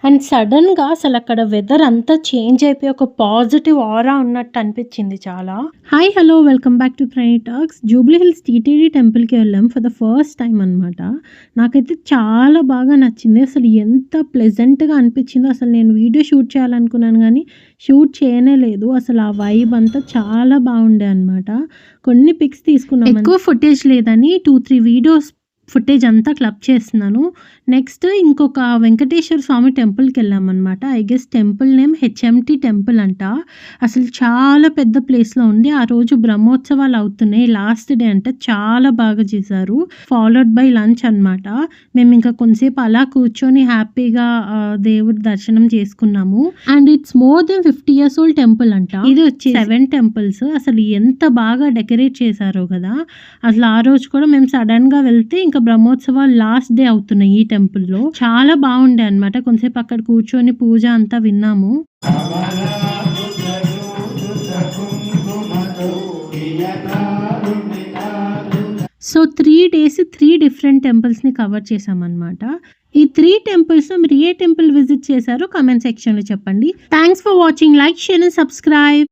And సడన్‌గా అసలక్కడ weather అంతా change అయిపోయి ఒక పాజిటివ్ ఆరా ఉన్నట్టు అనిపించింది చాలా. Hi! Hello! Welcome back to Pranay talks. Jubilee hills TTD టెంపుల్‌కి వెళ్ళాం ఫర్ ద ఫస్ట్ టైమ్ అనమాట. నాకైతే చాలా బాగా నచ్చింది. అసలు ఎంత ప్లెజెంట్‌గా అనిపించిందో, అసలు నేను వీడియో షూట్ చేయాలనుకున్నాను గానీ షూట్ చేయనే లేదు. అసలు ఆ వైబ్ అంతా చాలా బాగుండే అనమాట. కొన్ని పిక్స్ తీసుకున్నాం. ఎక్కువ ఫుటేజ్ లేదని 2, 3 వీడియోస్ ఫుటేజ్ అంతా క్లబ్ చేస్తున్నాను. నెక్స్ట్ ఇంకొక వెంకటేశ్వర స్వామి టెంపుల్‌కెళ్ళామనమాట. I guess temple name HMT temple అంట. అసలు చాలా పెద్ద ప్లేస్‌లో ఉంది. ఆ రోజు బ్రహ్మోత్సవాలు అవుతున్నాయి. లాస్ట్ డే అంట. చాలా బాగా చేశారు. ఫాలోడ్ బై లంచ్ అనమాట. మేమింకా కొంతసేపు అలా కూర్చొని హ్యాపీగా దేవుడి దర్శనం చేసుకున్నాము. And it's more than 50 years old temple అంట. ఇది వచ్చి 7 టెంపుల్స్. అసలు ఎంత బాగా డెకరేట్ చేశారో కదా! అసలు ఆ రోజు కూడా మేము సడన్‌గా వెళ్తే ఇంకా బ్రహ్మోత్సవాలు లాస్ట్ డే అవుతున్నాయి ఈ టెంపుల్‌లో. చాలా బాగుండే అనమాట. కొంతసేపు అక్కడ కూర్చొని పూజ అంతా విన్నాము. సో 3 డేస్ 3 డిఫరెంట్ టెంపుల్స్‌ని కవర్ చేశామన్నమాట. ఈ 3 టెంపుల్స్‌లో మీరు ఏ టెంపుల్ విజిట్ చేశారో కామెంట్ సెక్షన్‌లో చెప్పండి. Thanks for watching. Like, share and subscribe.